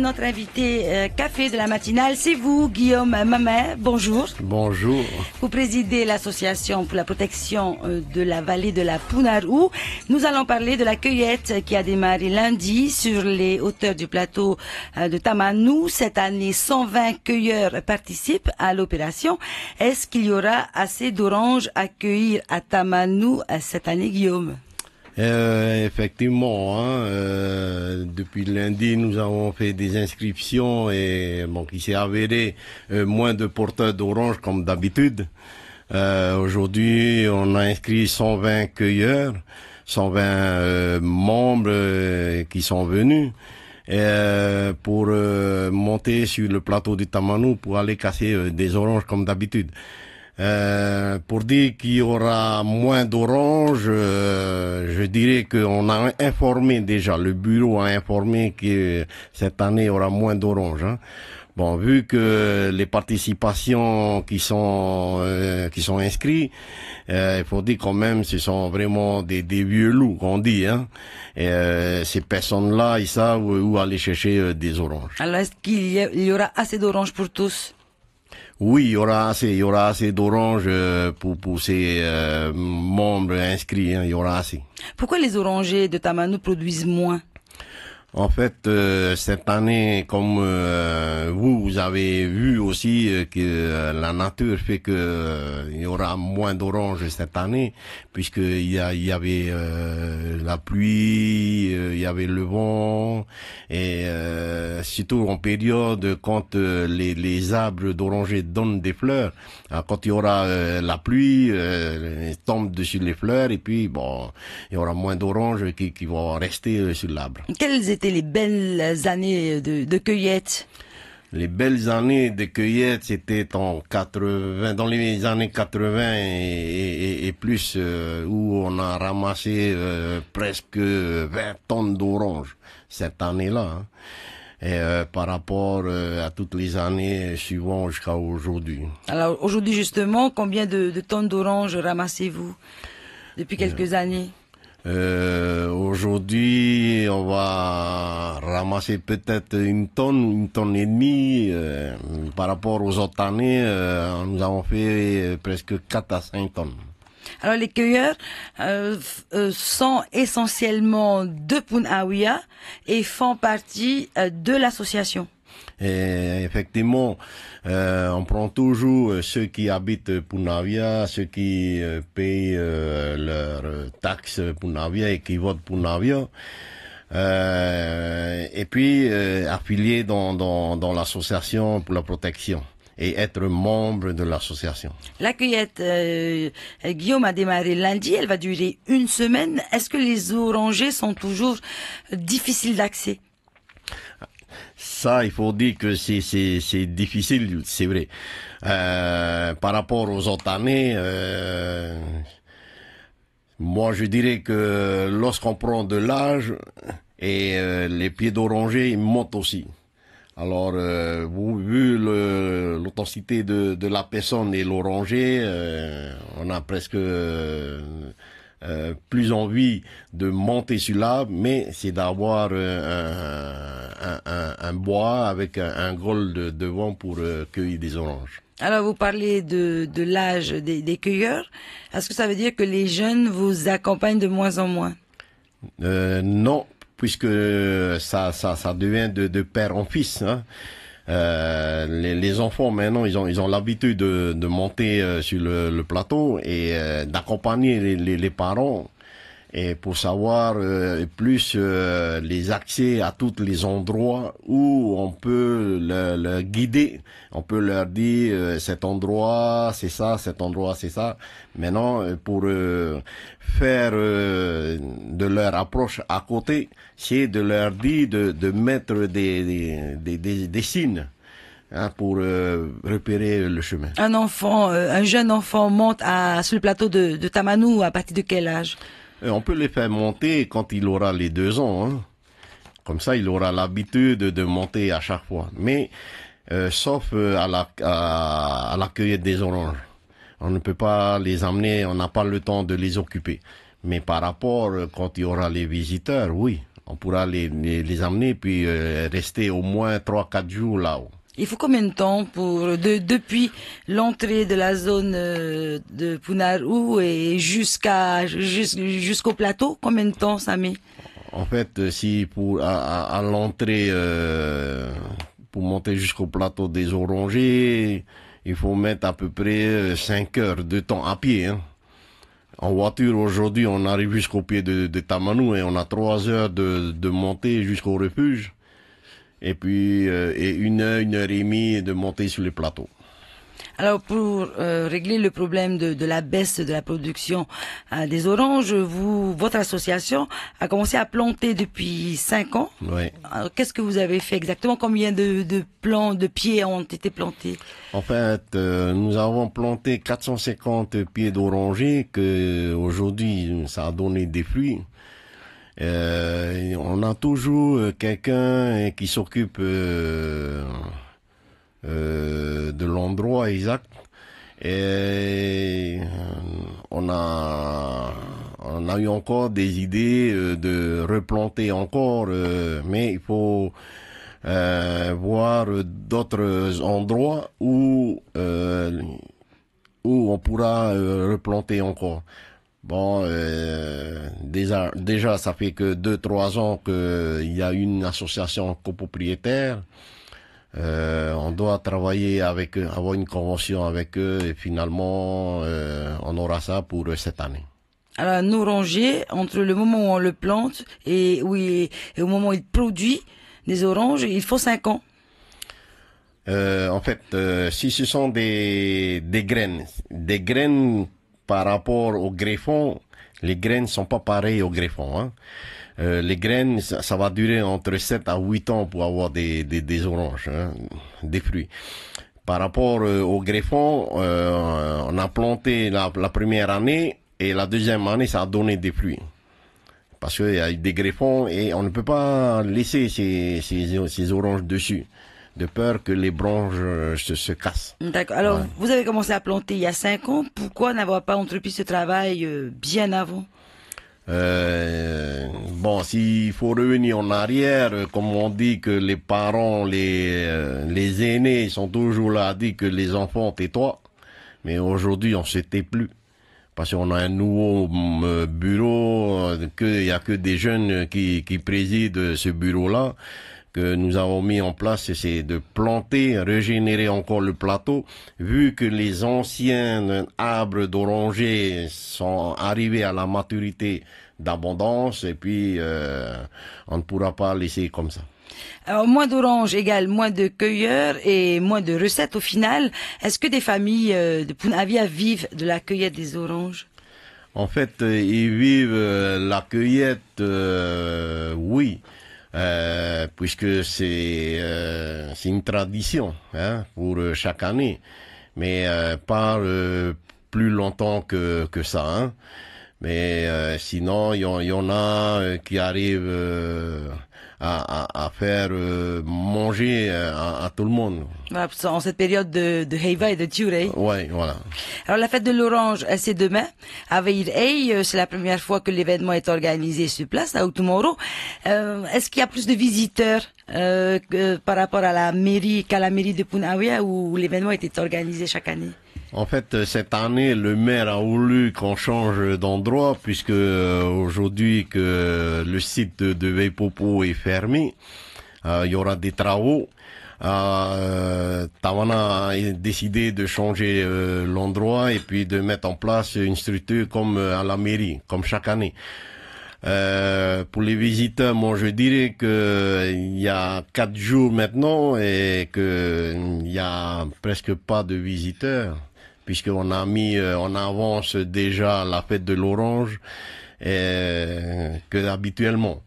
Notre invité café de la matinale, c'est vous, Guillaume Mamet. Bonjour. Bonjour. Vous présidez l'association pour la protection de la vallée de la Punarou. Nous allons parler de la cueillette qui a démarré lundi sur les hauteurs du plateau de Tamanou. Cette année, 120 cueilleurs participent à l'opération. Est-ce qu'il y aura assez d'oranges à cueillir à Tamanou cette année, Guillaume? Effectivement, depuis lundi, nous avons fait des inscriptions et bon, il s'est avéré moins de porteurs d'oranges comme d'habitude. Aujourd'hui, on a inscrit 120 cueilleurs, 120 membres qui sont venus pour monter sur le plateau du Tamanou pour aller casser des oranges comme d'habitude. Pour dire qu'il y aura moins d'oranges, je dirais qu'on a informé déjà, le bureau a informé que cette année il y aura moins d'oranges. Bon, vu que les participations qui sont inscrits, il faut dire quand même, ce sont vraiment des vieux loups qu'on dit. Et ces personnes-là, ils savent où aller chercher des oranges. Alors, est-ce qu'il y aura assez d'oranges pour tous? Oui, il y aura assez d'oranges pour ces membres inscrits, il y aura assez. Pourquoi les orangers de Tamanou produisent moins? En fait, cette année, comme vous avez vu aussi que la nature fait que il y aura moins d'oranges cette année, puisque il y avait la pluie, il y avait le vent, et surtout en période quand les arbres d'oranger donnent des fleurs. Alors, quand il y aura la pluie, tombe dessus les fleurs, et puis bon, il y aura moins d'oranges qui vont rester sur l'arbre. Quelles étaient les belles années de cueillette? Les belles années de cueillette, c'était dans les années 80 et plus, où on a ramassé presque 20 tonnes d'oranges cette année-là. Et par rapport à toutes les années suivantes jusqu'à aujourd'hui. Alors aujourd'hui justement, combien de tonnes d'oranges ramassez-vous depuis quelques années? Aujourd'hui, on va ramasser peut-être une tonne et demie. Par rapport aux autres années, nous avons fait presque 4 à 5 tonnes. Alors les cueilleurs sont essentiellement de Punaouia et font partie de l'association. Et effectivement, on prend toujours ceux qui habitent Punaouia, ceux qui payent leurs taxes Punaouia et qui votent Punaouia, et puis affiliés dans l'association pour la protection et être membre de l'association. La cueillette, Guillaume, a démarré lundi, elle va durer une semaine. Est-ce que les orangers sont toujours difficiles d'accès? Ça, il faut dire que c'est difficile, c'est vrai. Par rapport aux autres années, moi je dirais que lorsqu'on prend de l'âge et les pieds d'oranger, ils montent aussi. Alors, vu l'authenticité de la personne et l'oranger, on a presque plus envie de monter sur l'arbre, mais c'est d'avoir un bois avec un gros devant pour cueillir des oranges. Alors vous parlez de l'âge des cueilleurs. Est-ce que ça veut dire que les jeunes vous accompagnent de moins en moins? Non, puisque ça devient de père en fils. Les enfants maintenant ils ont l'habitude de monter sur le plateau et d'accompagner les parents, et pour savoir plus les accès à tous les endroits où on peut le guider, on peut leur dire cet endroit c'est ça, cet endroit c'est ça. Maintenant pour faire de leur approche à côté, c'est de leur dire de mettre des signes pour repérer le chemin. Un jeune enfant monte sur le plateau de Tamanou à partir de quel âge? On peut les faire monter quand il aura les 2 ans. Comme ça, il aura l'habitude de monter à chaque fois. Mais sauf à la cueillette des oranges. On ne peut pas les amener, on n'a pas le temps de les occuper. Mais par rapport, quand il y aura les visiteurs, oui, on pourra les amener puis rester au moins 3-4 jours là-haut. Il faut combien de temps depuis l'entrée de la zone de Punaru et jusqu'au plateau? Combien de temps ça met? En fait, si à l'entrée, pour monter jusqu'au plateau des Orangers, il faut mettre à peu près 5 heures de temps à pied. Hein. En voiture, aujourd'hui, on arrive jusqu'au pied de Tamanu et on a 3 heures de montée jusqu'au refuge. Et puis, et 1 heure et demie de montée sur les plateaux. Alors, pour régler le problème de la baisse de la production des oranges, votre association a commencé à planter depuis 5 ans. Oui. Alors, qu'est-ce que vous avez fait exactement? Combien de plants, de pieds ont été plantés? En fait, nous avons planté 450 pieds d'orangers que aujourd'hui, ça a donné des fruits. On a toujours quelqu'un qui s'occupe de l'endroit exact et on a eu encore des idées de replanter encore, mais il faut voir d'autres endroits où on pourra replanter encore. Bon, déjà, ça fait que 2-3 ans qu'il y a une association copropriétaire. On doit travailler avec eux, avoir une convention avec eux et finalement, on aura ça pour cette année. Alors, un oranger, entre le moment où on le plante et au moment où il produit des oranges, il faut 5 ans. En fait, si ce sont des graines par rapport au greffon, les graines sont pas pareilles au greffon. Hein. Les graines, ça va durer entre 7 à 8 ans pour avoir des oranges, hein, des fruits. Par rapport au greffon, on a planté la première année et la deuxième année, ça a donné des fruits. Parce qu'il y a des greffons et on ne peut pas laisser ces oranges dessus, de peur que les branches se cassent. D'accord. Alors, vous avez commencé à planter il y a 5 ans. Pourquoi n'avoir pas entrepris ce travail bien avant? Bon, s'il faut revenir en arrière, comme on dit que les parents, les aînés sont toujours là à dire que les enfants tais-toi, mais aujourd'hui on se tait plus. Parce qu'on a un nouveau bureau, il y a que des jeunes qui président ce bureau-là, que nous avons mis en place, c'est de planter, régénérer encore le plateau, vu que les anciens arbres d'orangers sont arrivés à la maturité d'abondance, et puis on ne pourra pas laisser comme ça. Alors, moins d'oranges égale moins de cueilleurs et moins de recettes au final. Est-ce que des familles de Punavia vivent de la cueillette des oranges? En fait, ils vivent la cueillette, oui. Puisque c'est une tradition, hein, pour chaque année, mais pas plus longtemps que ça, hein. Mais sinon il y en a qui arrivent à faire manger à tout le monde. Voilà, en cette période de Heiva et de Ture. Ouais, voilà. Alors la fête de l'orange, c'est demain. À Veirei, c'est la première fois que l'événement est organisé sur place, à Utumoro. Est-ce qu'il y a plus de visiteurs par rapport à la mairie qu'à la mairie de Punawea où l'événement était organisé chaque année? En fait, cette année, le maire a voulu qu'on change d'endroit puisque aujourd'hui que le site de Veipopo est fermé, il y aura des travaux. Tawana a décidé de changer l'endroit et puis de mettre en place une structure comme à la mairie, comme chaque année. Pour les visiteurs, moi je dirais que il y a 4 jours maintenant et que il y a presque pas de visiteurs, puisqu'on a mis en avance déjà la fête de l'orange que habituellement.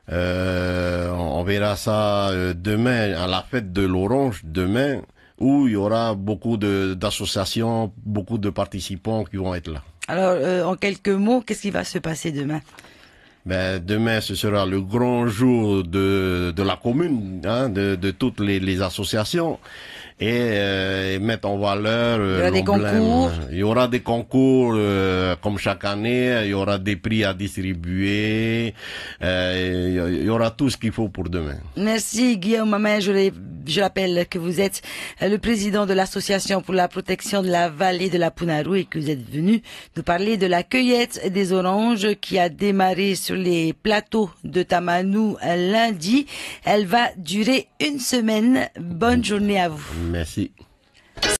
On verra ça demain à la fête de l'orange demain, où il y aura beaucoup d'associations, beaucoup de participants qui vont être là. Alors, en quelques mots, qu'est-ce qui va se passer demain? Ben, demain, ce sera le grand jour de la commune, hein, de toutes les associations. Et mettre en valeur il y aura des concours. Il y aura des concours comme chaque année, il y aura des prix à distribuer, il y aura tout ce qu'il faut pour demain. Merci Guillaume Mamin, je rappelle que vous êtes le président de l'association pour la protection de la vallée de la Punaru et que vous êtes venu nous parler de la cueillette des oranges qui a démarré sur les plateaux de Tamanou lundi. Elle va durer une semaine. Bonne journée à vous. Merci.